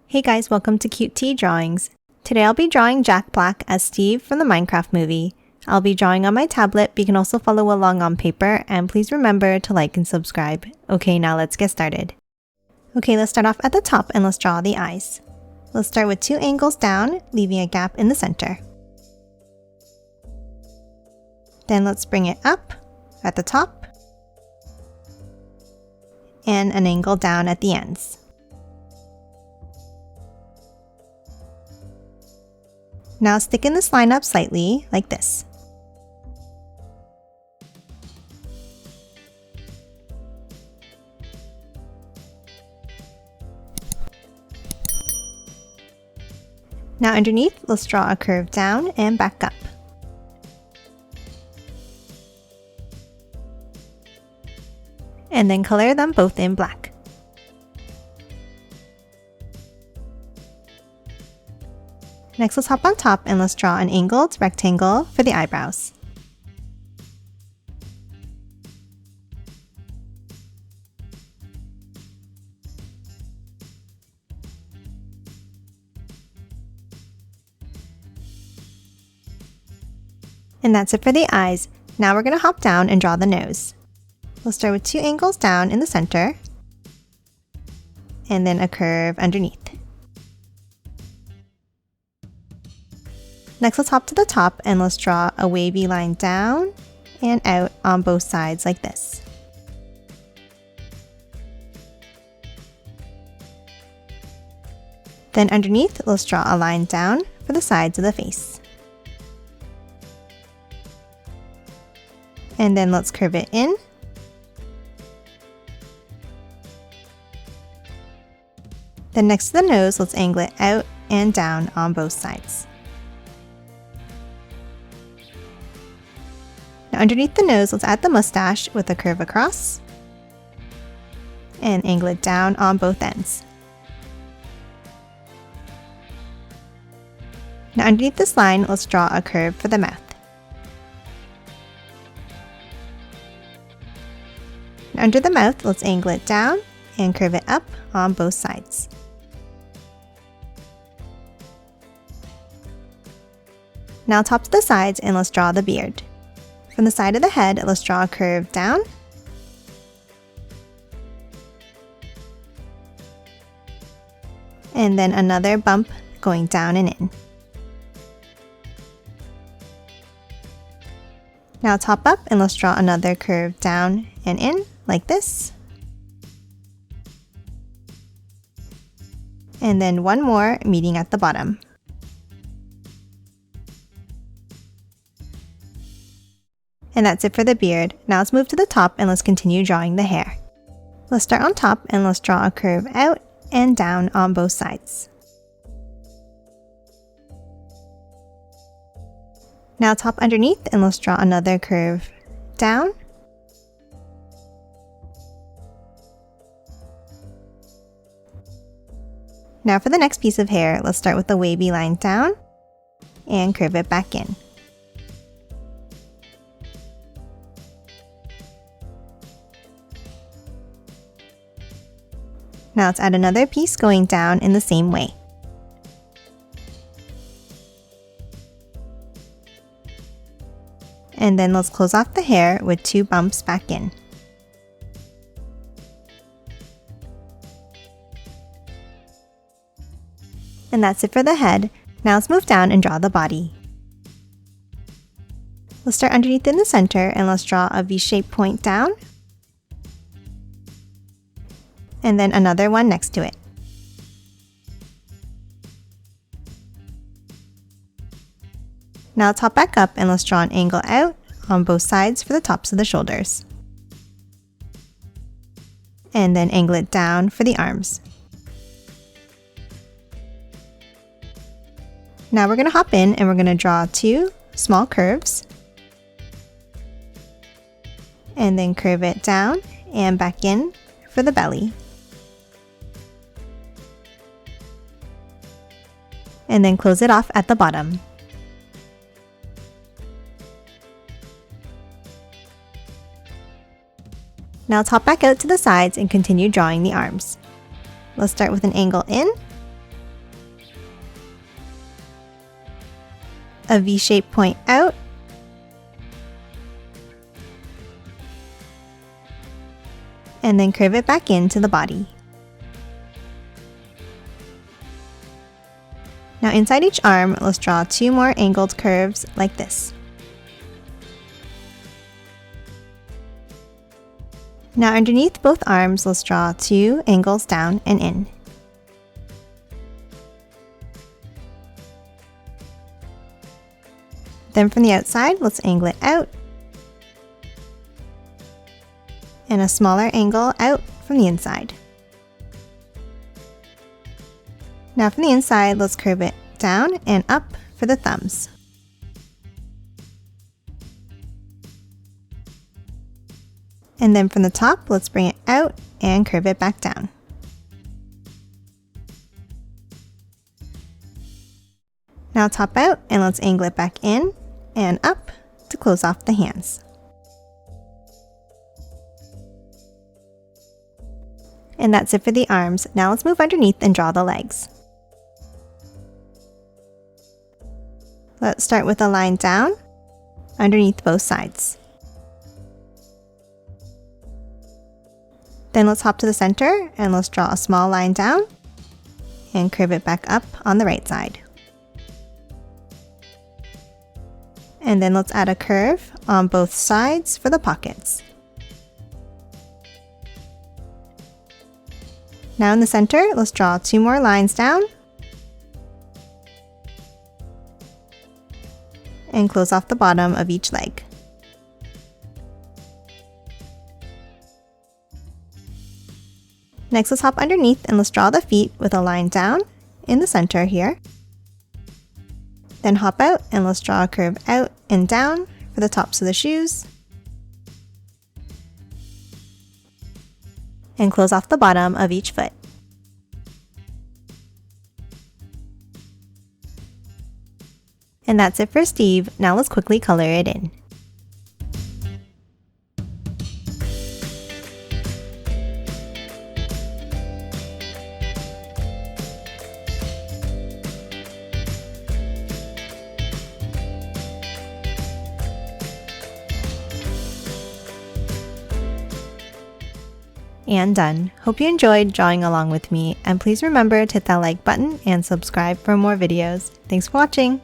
Hey guys, welcome to Cute Tea Drawings. Today I'll be drawing Jack Black as Steve from the Minecraft movie. I'll be drawing on my tablet, but you can also follow along on paper, and please remember to like and subscribe. Okay, now let's get started. Okay, let's start off at the top and let's draw the eyes. Let's start with 2 angles down, leaving a gap in the center. Then let's bring it up at the top and an angle down at the ends. Now thicken this line up slightly, like this. Now underneath, let's draw a curve down and back up. And then color them both in black. Next, let's hop on top and let's draw an angled rectangle for the eyebrows. And that's it for the eyes. Now we're going to hop down and draw the nose. We'll start with 2 angles down in the center, and then a curve underneath. Next, let's hop to the top and let's draw a wavy line down and out on both sides like this. Then underneath, let's draw a line down for the sides of the face. And then let's curve it in. Then next to the nose, let's angle it out and down on both sides. Now underneath the nose, let's add the mustache with a curve across and angle it down on both ends. Now underneath this line, let's draw a curve for the mouth. Now under the mouth, let's angle it down and curve it up on both sides. Now top to the sides and let's draw the beard. From the side of the head, let's draw a curve down. And then another bump going down and in. Now top up and let's draw another curve down and in, like this. And then one more meeting at the bottom. And that's it for the beard. Now let's move to the top and let's continue drawing the hair. Let's start on top and let's draw a curve out and down on both sides. Now top underneath and let's draw another curve down. Now for the next piece of hair, let's start with the wavy line down and curve it back in. Now let's add another piece going down in the same way. And then let's close off the hair with 2 bumps back in. And that's it for the head. Now let's move down and draw the body. Let's start underneath in the center and let's draw a V-shaped point down. And then another one next to it. Now let's hop back up and let's draw an angle out on both sides for the tops of the shoulders. And then angle it down for the arms. Now we're going to hop in and we're going to draw 2 small curves. And then curve it down and back in for the belly. And then close it off at the bottom. Now let's hop back out to the sides and continue drawing the arms. Let's start with an angle in a V-shaped point out, and then curve it back into the body. Now inside each arm, let's draw 2 more angled curves like this. Now underneath both arms, let's draw 2 angles down and in. Then from the outside, let's angle it out, and a smaller angle out from the inside. Now from the inside, let's curve it down and up for the thumbs. And then from the top, let's bring it out and curve it back down. Now top out, and let's angle it back in and up to close off the hands. And that's it for the arms. Now let's move underneath and draw the legs. Let's start with a line down underneath both sides. Then let's hop to the center and let's draw a small line down and curve it back up on the right side. And then let's add a curve on both sides for the pockets. Now in the center, let's draw 2 more lines down and close off the bottom of each leg. Next, let's hop underneath and let's draw the feet with a line down in the center here. Then hop out and let's draw a curve out and down for the tops of the shoes. And close off the bottom of each foot. And that's it for Steve. Now let's quickly color it in. And done. Hope you enjoyed drawing along with me, and please remember to hit that like button and subscribe for more videos. Thanks for watching!